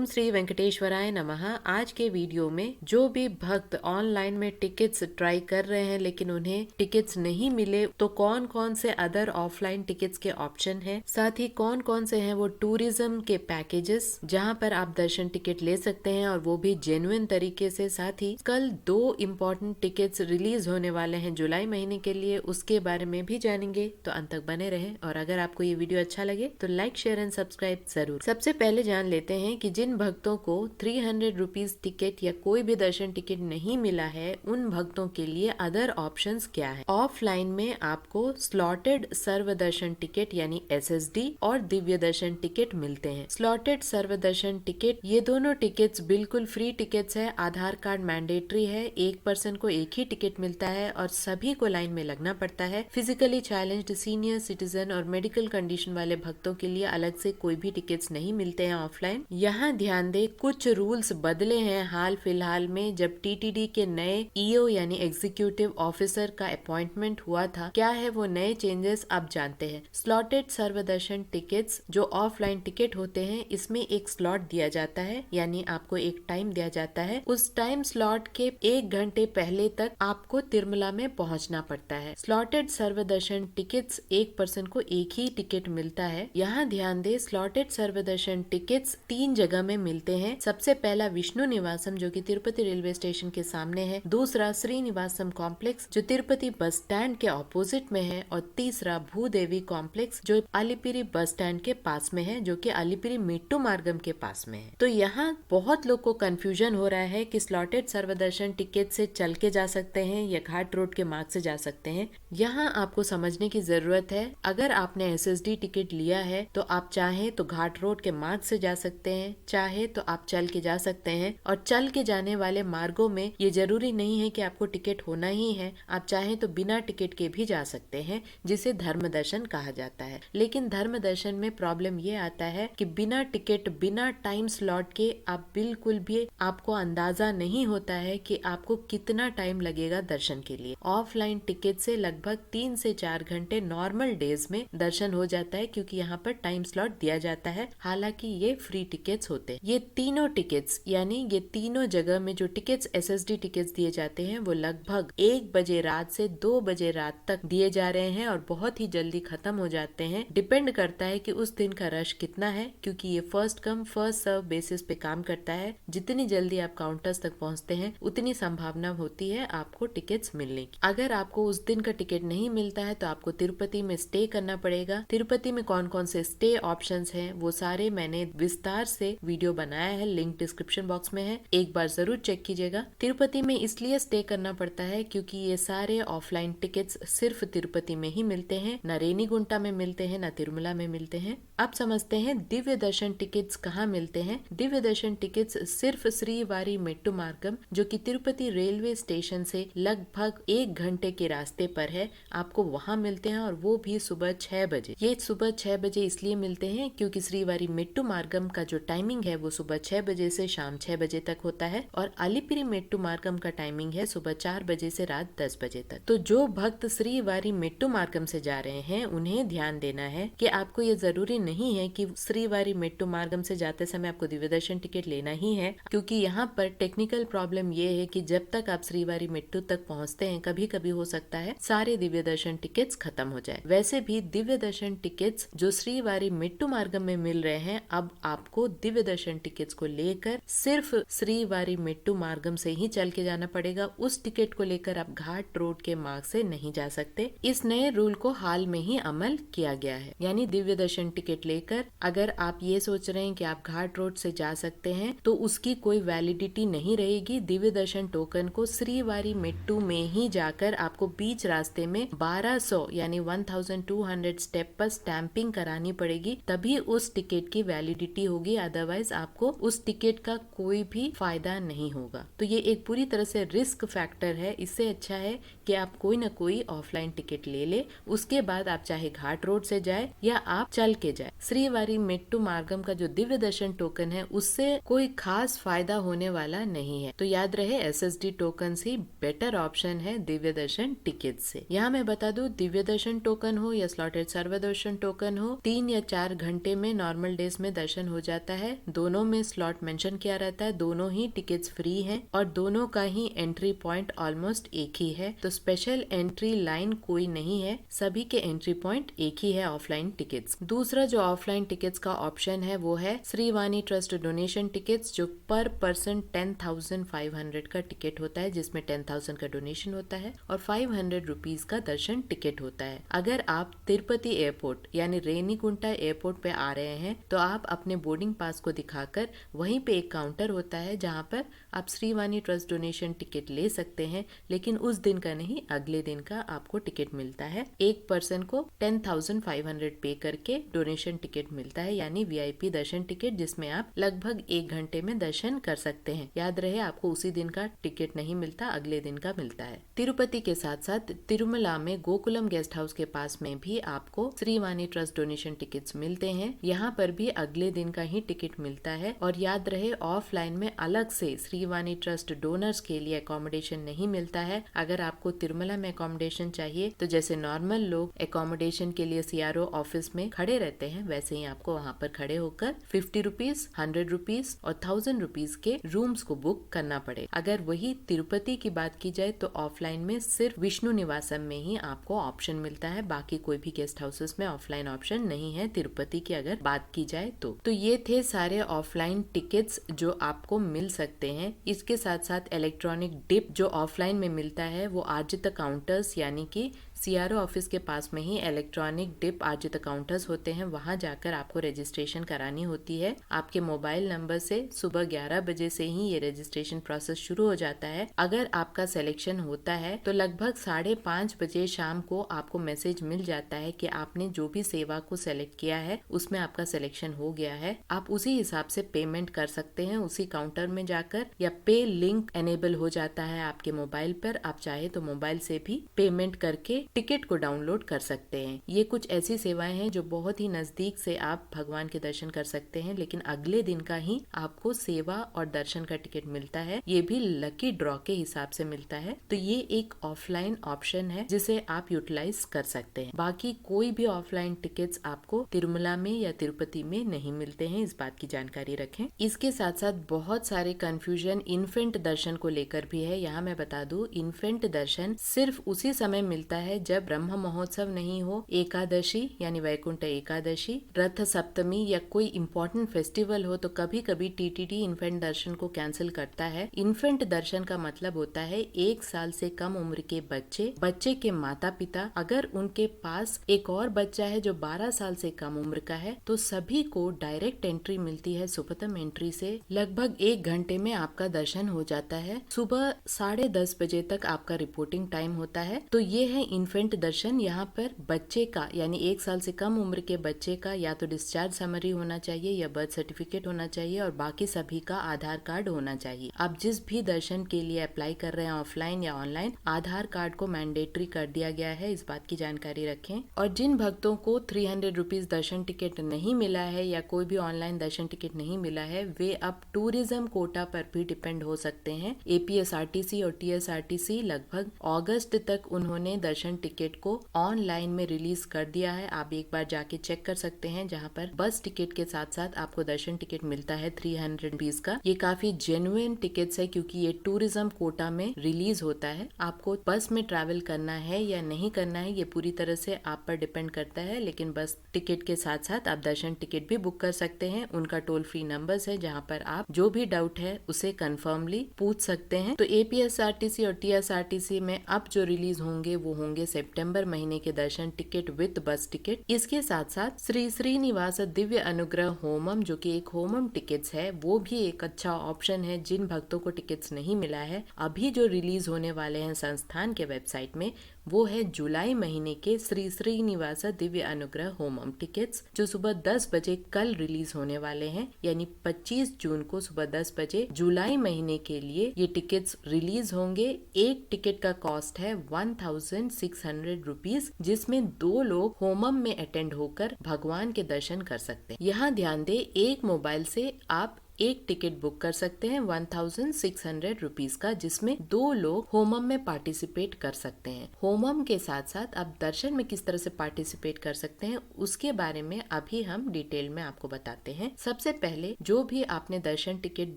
ओम श्री वेंकटेश्वराय नमः। आज के वीडियो में जो भी भक्त ऑनलाइन में टिकट्स ट्राई कर रहे हैं लेकिन उन्हें टिकट्स नहीं मिले, तो कौन कौन से अदर ऑफलाइन टिकट्स के ऑप्शन हैं, साथ ही कौन कौन से हैं वो टूरिज्म के पैकेजेस जहां पर आप दर्शन टिकट ले सकते हैं और वो भी जेन्युइन तरीके से। साथ ही कल 2 इम्पोर्टेंट टिकट्स रिलीज होने वाले हैं जुलाई महीने के लिए, उसके बारे में भी जानेंगे, तो अंत तक बने रहे। और अगर आपको ये वीडियो अच्छा लगे तो लाइक शेयर एंड सब्सक्राइब जरूर। सबसे पहले जान लेते हैं कि जिन भक्तों को 300 रुपीज टिकट या कोई भी दर्शन टिकट नहीं मिला है, उन भक्तों के लिए अदर ऑप्शंस क्या है। ऑफलाइन में आपको स्लॉटेड सर्व दर्शन टिकट यानी SSD और दिव्य दर्शन टिकट मिलते हैं। स्लॉटेड सर्व दर्शन टिकट, ये दोनों टिकट्स बिल्कुल फ्री टिकट्स है। आधार कार्ड मैंडेटरी है, एक पर्सन को एक ही टिकट मिलता है और सभी को लाइन में लगना पड़ता है। फिजिकली चैलेंज्ड, सीनियर सिटीजन और मेडिकल कंडीशन वाले भक्तों के लिए अलग से कोई भी टिकट्स नहीं मिलते हैं ऑफलाइन। यहाँ ध्यान दे, कुछ रूल्स बदले हैं हाल फिलहाल में, जब TTD के नए EO यानी एग्जीक्यूटिव ऑफिसर का अपॉइंटमेंट हुआ था। क्या है वो नए चेंजेस, अब जानते हैं। स्लॉटेड सर्वदर्शन टिकट्स जो ऑफलाइन टिकट होते हैं, इसमें एक स्लॉट दिया जाता है, यानी आपको एक टाइम दिया जाता है। उस टाइम स्लॉट के 1 घंटे पहले तक आपको तिरुमला में पहुंचना पड़ता है। स्लॉटेड सर्वदर्शन टिकट्स, एक पर्सन को एक ही टिकट मिलता है। यहाँ ध्यान दे, स्लॉटेड सर्वदर्शन टिकट्स 3 जगह में मिलते हैं। सबसे पहला विष्णु निवासम जो कि तिरुपति रेलवे स्टेशन के सामने है, दूसरा श्रीनिवासम कॉम्प्लेक्स जो तिरुपति बस स्टैंड के ऑपोजिट में है, और तीसरा भूदेवी कॉम्प्लेक्स जो अलिपिरी बस स्टैंड के पास में है, जो कि अलिपिरी मेट्टू मार्गम के पास में है। तो यहाँ बहुत लोग को कंफ्यूजन हो रहा है कि स्लॉटेड सर्वदर्शन टिकट से चल के जा सकते हैं या घाट रोड के मार्ग से जा सकते हैं। यहाँ आपको समझने की जरूरत है, अगर आपने SSD टिकट लिया है तो आप चाहे तो घाट रोड के मार्ग से जा सकते हैं, चाहे तो आप चल के जा सकते हैं। और चल के जाने वाले मार्गों में ये जरूरी नहीं है कि आपको टिकट होना ही है, आप चाहे तो बिना टिकट के भी जा सकते हैं, जिसे धर्म दर्शन कहा जाता है। लेकिन धर्म दर्शन में प्रॉब्लम ये आता है कि बिना टिकट, बिना टाइम स्लॉट के आप बिल्कुल भी, आपको अंदाजा नहीं होता है कि आपको कितना टाइम लगेगा दर्शन के लिए। ऑफलाइन टिकट से लगभग 3 से 4 घंटे नॉर्मल डेज में दर्शन हो जाता है, क्योंकि यहाँ पर टाइम स्लॉट दिया जाता है। हालांकि ये फ्री टिकट्स होते हैं। ये तीनों टिकट्स, यानी ये तीनों जगह में जो टिकट्स SSD टिकट्स दिए जाते हैं, वो लगभग 1 बजे रात से 2 बजे रात तक दिए जा रहे हैं और बहुत ही जल्दी खत्म हो जाते हैं। डिपेंड करता है कि उस दिन का रश कितना है, क्योंकि ये first come first serve basis पे काम करता है। जितनी जल्दी आप काउंटर्स तक पहुँचते हैं, उतनी संभावना होती है आपको टिकट्स मिलने की। अगर आपको उस दिन का टिकट नहीं मिलता है तो आपको तिरुपति में स्टे करना पड़ेगा। तिरुपति में कौन कौन से स्टे ऑप्शंस हैं, वो सारे मैंने विस्तार से वीडियो बनाया है, लिंक डिस्क्रिप्शन बॉक्स में है, एक बार जरूर चेक कीजिएगा। तिरुपति में इसलिए स्टे करना पड़ता है क्योंकि ये सारे ऑफलाइन टिकट्स सिर्फ तिरुपति में ही मिलते हैं, न रेनीगुंटा में मिलते हैं, न तिरुमला में मिलते हैं। अब समझते हैं दिव्य दर्शन टिकट्स कहाँ मिलते हैं। दिव्य दर्शन टिकट्स सिर्फ श्रीवारी मेट्टू मार्गम जो कि तिरुपति रेलवे स्टेशन से लगभग 1 घंटे के रास्ते पर है, आपको वहाँ मिलते हैं, और वो भी सुबह 6 बजे। ये सुबह 6 बजे इसलिए मिलते हैं क्योंकि श्रीवारी मेट्टू मार्गम का जो टाइमिंग है वो सुबह 6 बजे से शाम 6 बजे तक होता है, और अलिपिरी मेट्टू मार्गम का टाइमिंग है सुबह 4 बजे से रात 10 बजे तक। तो जो भक्त श्रीवारी मेट्टू मार्गम से जा रहे हैं, उन्हें ध्यान देना है कि आपको ये जरूरी नहीं है कि श्रीवारी मेट्टू मार्गम से जाते समय आपको दिव्य दर्शन टिकट लेना ही है, क्योंकि यहाँ पर टेक्निकल प्रॉब्लम ये है कि जब तक आप श्रीवारी मेट्टू तक पहुँचते हैं, कभी कभी हो सकता है सारे दिव्य दर्शन टिकट्स खत्म हो जाए। वैसे भी दिव्य दर्शन टिकट्स जो श्रीवारी मेट्टू मार्गम में मिल रहे हैं, अब आपको दिव्य दर्शन टिकट्स को लेकर सिर्फ श्रीवारी मेट्टू मार्गम से ही चल के जाना पड़ेगा। उस टिकट को लेकर आप घाट रोड के मार्ग से नहीं जा सकते। इस नए रूल को हाल में ही अमल किया गया है, यानी दिव्य दर्शन टिकट लेकर अगर आप ये सोच रहे हैं कि आप घाट रोड से जा सकते हैं, तो उसकी कोई वैलिडिटी नहीं रहेगी। दिव्य दर्शन टोकन को श्रीवारी मेट्टू में ही जाकर आपको बीच रास्ते में 1200 यानी 1200 स्टेप पर स्टैंपिंग करानी पड़ेगी, तभी उस टिकट की वैलिडिटी होगी, अदरवाइज आपको उस टिकट का कोई भी फायदा नहीं होगा। तो ये एक पूरी तरह से रिस्क फैक्टर है। इससे अच्छा है कि आप कोई ना कोई ऑफलाइन टिकट ले ले, उसके बाद आप चाहे घाट रोड से जाए या आप चल के जाए। श्रीवारी मेट्टू मार्गम का जो दिव्य दर्शन टोकन है, उससे कोई खास फायदा होने वाला नहीं है। तो याद रहे, SSD टोकन ही बेटर ऑप्शन है दिव्य दर्शन टिकट से। यहाँ मैं बता दूं, दिव्य दर्शन टोकन हो या स्लॉटेड सर्व दर्शन टोकन हो, 3 या 4 घंटे में नॉर्मल डेज में दर्शन हो जाता है। दोनों में स्लॉट मेंशन किया रहता है, दोनों ही टिकट्स फ्री हैं और दोनों का ही एंट्री पॉइंट ऑलमोस्ट एक ही है। तो स्पेशल एंट्री लाइन कोई नहीं है, सभी के एंट्री पॉइंट एक ही है ऑफलाइन टिकट्स। दूसरा जो ऑफलाइन टिकट्स का ऑप्शन है वो है श्री वाणी ट्रस्ट डोनेशन टिकट्स, जो पर पर्सन 10,500 का टिकट होता है, जिसमें 10,000 का डोनेशन होता है और 500 रुपीज का दर्शन टिकट होता है। अगर आप तिरुपति एयरपोर्ट यानी रेनीगुंटा एयरपोर्ट पे आ रहे हैं तो आप अपने बोर्डिंग पास को दिखाकर वहीं पे एक काउंटर होता है जहाँ पर आप श्री वाणी ट्रस्ट डोनेशन टिकट ले सकते हैं, लेकिन उस दिन का नहीं, अगले दिन का आपको टिकट मिलता है। एक पर्सन को 10,500 पे करके डोनेशन टिकट मिलता है, यानी VIP दर्शन टिकट, जिसमें आप लगभग 1 घंटे में दर्शन कर सकते हैं। याद रहे, आपको उसी दिन का टिकट नहीं मिलता, अगले दिन का मिलता है। तिरुपति के साथ साथ तिरुमला में गोकुलम गेस्ट हाउस के पास में भी आपको श्री वाणी ट्रस्ट डोनेशन टिकट्स मिलते हैं। यहाँ पर भी अगले दिन का ही टिकट मिलता है। और याद रहे, ऑफलाइन में अलग से श्री वाणी ट्रस्ट डोनर्स के लिए अकोमोडेशन नहीं मिलता है। अगर आपको तिरुमला में अकोमोडेशन चाहिए तो जैसे नॉर्मल लोग अकोमोडेशन के लिए CRO ऑफिस में खड़े रहते हैं, वैसे ही आपको वहाँ पर खड़े होकर 50 रुपीज, 100 रुपीज और 1000 रुपीज के रूम्स को बुक करना पड़े। अगर वही तिरुपति की बात की जाए तो ऑफलाइन में सिर्फ विष्णु निवासम में ही आपको ऑप्शन मिलता है, बाकी कोई भी गेस्ट हाउसेस में ऑफलाइन ऑप्शन नहीं है तिरुपति की अगर बात की जाए तो ये थे सारे ऑफलाइन टिकट्स जो आपको मिल सकते हैं। इसके साथ साथ इलेक्ट्रॉनिक डिप जो ऑफलाइन में मिलता है वो आर्जित काउंटर्स यानी कि CRO ऑफिस के पास में ही इलेक्ट्रॉनिक डिप आर्जित काउंटर्स होते हैं, वहां जाकर आपको रजिस्ट्रेशन करानी होती है। आपके मोबाइल नंबर से सुबह 11 बजे से ही ये रजिस्ट्रेशन प्रोसेस शुरू हो जाता है। अगर आपका सिलेक्शन होता है तो लगभग 5:30 बजे शाम को आपको मैसेज मिल जाता है कि आपने जो भी सेवा को सेलेक्ट किया है उसमें आपका सिलेक्शन हो गया है। आप उसी हिसाब से पेमेंट कर सकते हैं उसी काउंटर में जाकर, या पे लिंक एनेबल हो जाता है आपके मोबाइल पर। आप चाहे तो मोबाइल से भी पेमेंट करके टिकट को डाउनलोड कर सकते हैं। ये कुछ ऐसी सेवाएं हैं जो बहुत ही नजदीक से आप भगवान के दर्शन कर सकते हैं, लेकिन अगले दिन का ही आपको सेवा और दर्शन का टिकट मिलता है। ये भी लकी ड्रॉ के हिसाब से मिलता है। तो ये एक ऑफलाइन ऑप्शन है जिसे आप यूटिलाइज कर सकते हैं। बाकी कोई भी ऑफलाइन टिकट्स आपको तिरुमला में या तिरुपति में नहीं मिलते हैं, इस बात की जानकारी रखें। इसके साथ साथ बहुत सारे कंफ्यूजन इन्फेंट दर्शन को लेकर भी है। यहाँ मैं बता दूं, इन्फेंट दर्शन सिर्फ उसी समय मिलता है जब ब्रह्म महोत्सव नहीं हो, एकादशी यानी वैकुंठ एकादशी, रथ सप्तमी या कोई इम्पोर्टेंट फेस्टिवल हो, तो कभी कभी TTD इन्फेंट दर्शन को कैंसिल करता है। इन्फेंट दर्शन का मतलब होता है 1 साल से कम उम्र के बच्चे के माता पिता, अगर उनके पास एक और बच्चा है जो 12 साल से कम उम्र का है, तो सभी को डायरेक्ट एंट्री मिलती है सुपथम एंट्री से। लगभग 1 घंटे में आपका दर्शन हो जाता है। सुबह 10:30 बजे तक आपका रिपोर्टिंग टाइम होता है। तो ये है इन्फेंट दर्शन। यहाँ पर बच्चे का यानी 1 साल से कम उम्र के बच्चे का या तो डिस्चार्ज समरी होना चाहिए या बर्थ सर्टिफिकेट होना चाहिए और बाकी सभी का आधार कार्ड होना चाहिए। आप जिस भी दर्शन के लिए अप्लाई कर रहे हैं, ऑफलाइन या ऑनलाइन, आधार कार्ड को मैंडेटरी कर दिया गया है, इस बात की जानकारी रखें। और जिन भक्तों को 300 रुपीज दर्शन टिकट नहीं मिला है या कोई भी ऑनलाइन दर्शन टिकट नहीं मिला है, वे अब टूरिज्म कोटा पर भी डिपेंड हो सकते हैं। APSRTC और TSRTC लगभग अगस्त तक उन्होंने दर्शन टिकट को ऑनलाइन में रिलीज कर दिया है। आप एक बार जाके चेक कर सकते हैं, जहां पर बस टिकट के साथ साथ आपको दर्शन टिकट मिलता है 300 रुपीज का। ये काफी जेन्युइन टिकट्स है क्योंकि ये टूरिज्म कोटा में रिलीज होता है। आपको बस में ट्रैवल करना है या नहीं करना है ये पूरी तरह से आप पर डिपेंड करता है, लेकिन बस टिकट के साथ साथ आप दर्शन टिकट भी बुक कर सकते हैं। उनका टोल फ्री नंबर्स है जहाँ पर आप जो भी डाउट है उसे कंफर्मली पूछ सकते हैं। तो APSRTC और TSRTC में अब जो रिलीज होंगे वो होंगे सितंबर महीने के दर्शन टिकट विद बस टिकट। इसके साथ साथ श्री श्रीनिवास दिव्य अनुग्रह होमम जो कि एक होमम टिकट्स है, वो भी एक अच्छा ऑप्शन है। जिन भक्तों को टिकट्स नहीं मिला है, अभी जो रिलीज होने वाले हैं संस्थान के वेबसाइट में, वो है जुलाई महीने के श्री श्रीनिवास दिव्य अनुग्रह होमम टिकट्स, जो सुबह 10 बजे कल रिलीज होने वाले हैं, यानी 25 जून को सुबह 10 बजे जुलाई महीने के लिए ये टिकट्स रिलीज होंगे। एक टिकट का कॉस्ट है 1600 रुपीज, जिसमें 2 लोग होमम में अटेंड होकर भगवान के दर्शन कर सकते हैं। यहाँ ध्यान दे, एक मोबाइल से आप एक टिकट बुक कर सकते हैं 1600 रुपीज का, जिसमें 2 लोग होमम में पार्टिसिपेट कर सकते हैं। होमम के साथ साथ आप दर्शन में किस तरह से पार्टिसिपेट कर सकते हैं उसके बारे में अभी हम डिटेल में आपको बताते हैं। सबसे पहले जो भी आपने दर्शन टिकट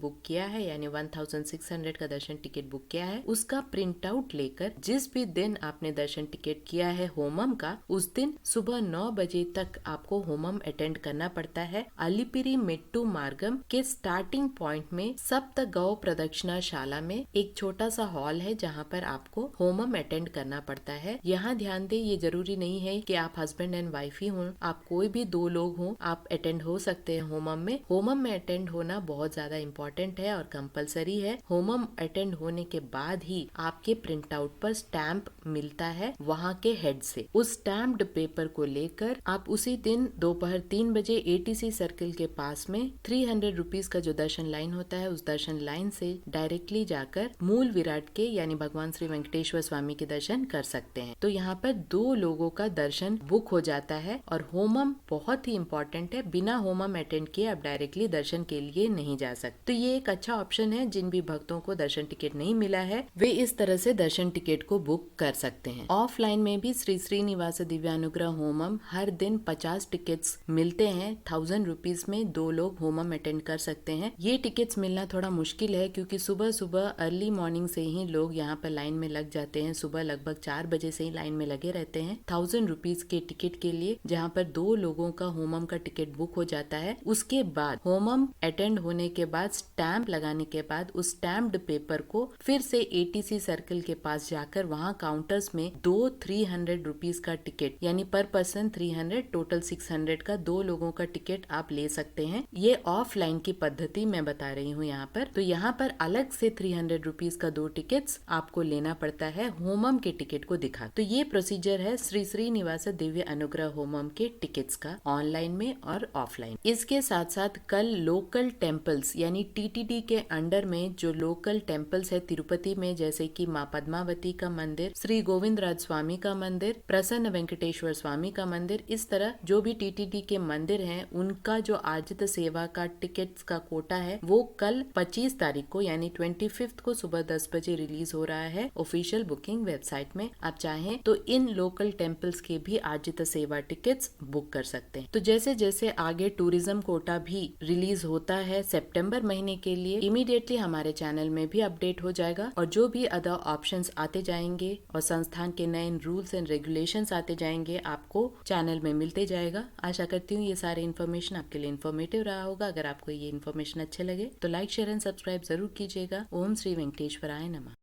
बुक किया है यानी 1600 का दर्शन टिकट बुक किया है, उसका प्रिंट आउट लेकर जिस भी दिन आपने दर्शन टिकट किया है होमम का, उस दिन सुबह 9 बजे तक आपको होमम अटेंड करना पड़ता है। अलिपिरी मेट्टू मार्गम के स्टार्टिंग पॉइंट में सप्त गौ प्रदक्षिणा शाला में एक छोटा सा हॉल है जहाँ पर आपको होमम अटेंड करना पड़ता है। यहाँ ध्यान दें, ये जरूरी नहीं है कि आप हस्बैंड एंड वाइफ ही हों, आप कोई भी 2 लोग हों, आप अटेंड हो सकते हैं होमम में। होमम में अटेंड होना बहुत ज्यादा इम्पोर्टेंट है और कंपलसरी है। होमम अटेंड होने के बाद ही आपके प्रिंट आउट पर स्टैम्प मिलता है वहाँ के हेड से। उस स्टैम्प्ड पेपर को लेकर आप उसी दिन दोपहर 3 बजे ATC सर्किल के पास में 300 रुपीज का जो दर्शन लाइन होता है, उस दर्शन लाइन से डायरेक्टली जाकर मूल विराट के यानी भगवान श्री वेंकटेश्वर स्वामी के दर्शन कर सकते हैं। तो यहाँ पर 2 लोगों का दर्शन बुक हो जाता है और होमम बहुत ही इम्पोर्टेंट है। बिना होमम अटेंड किए आप डायरेक्टली दर्शन के लिए नहीं जा सकते। तो ये एक अच्छा ऑप्शन है। जिन भी भक्तों को दर्शन टिकट नहीं मिला है वे इस तरह से दर्शन टिकट को बुक कर सकते हैं। ऑफलाइन में भी श्री श्रीनिवास दिव्यानुग्रह होमम हर दिन 50 टिकट्स मिलते हैं। 1000 रुपीज में 2 लोग होमम अटेंड कर सकते हैं। ये टिकट्स मिलना थोड़ा मुश्किल है क्योंकि सुबह सुबह अर्ली मॉर्निंग से ही लोग यहाँ पर लाइन में लग जाते हैं। सुबह लगभग 4 बजे से ही लाइन में लगे रहते हैं 1000 रुपीज के टिकट के लिए, जहाँ पर 2 लोगों का होमम का टिकट बुक हो जाता है। उसके बाद होमम अटेंड होने के बाद स्टैम्प लगाने के बाद उस स्टैम्प्ड पेपर को फिर से ATC सर्किल के पास जाकर वहाँ काउंटर्स में 2 300 रुपीज का टिकट यानी पर पर्सन 300 टोटल 600 का 2 लोगों का टिकट आप ले सकते हैं। ये ऑफलाइन की पद्धति मैं बता रही हूँ यहाँ पर। तो यहाँ पर अलग से 300 रुपीज का 2 टिकट्स आपको लेना पड़ता है होमम के टिकट को दिखा। तो ये प्रोसीजर है श्री श्रीनिवास दिव्य अनुग्रह होमम के टिकट्स का ऑनलाइन में और ऑफलाइन। इसके साथ साथ कल लोकल टेम्पल्स यानी TTD के अंडर में जो लोकल टेम्पल्स है तिरुपति में, जैसे कि माँ पद्मावती का मंदिर, श्री गोविंद राज स्वामी का मंदिर, प्रसन्न वेंकटेश्वर स्वामी का मंदिर, इस तरह जो भी TTD के मंदिर हैं उनका जो आर्जित सेवा का टिकट्स का कोटा है वो कल 25 तारीख को यानी 25 को सुबह 10 बजे रिलीज हो रहा है ऑफिशियल बुकिंग वेबसाइट में। आप चाहें तो इन लोकल टेम्पल्स के भी आर्जित सेवा टिकट्स बुक कर सकते हैं। तो जैसे जैसे आगे टूरिज्म कोटा भी रिलीज होता है सितंबर महीने के लिए, इमीडिएटली हमारे चैनल में भी अपडेट हो जाएगा और जो भी अदर ऑप्शंस आते जाएंगे और संस्थान के नए रूल्स एंड रेगुलेशंस आते जाएंगे आपको चैनल में मिलते जाएगा। आशा करती हूँ ये सारे इन्फॉर्मेशन आपके लिए इन्फॉर्मेटिव रहा होगा। अगर आपको ये इन्फॉर्मेशन अच्छे लगे तो लाइक शेयर एंड सब्सक्राइब जरूर कीजिएगा। ओम श्री वेंकटेश्वराय नमः।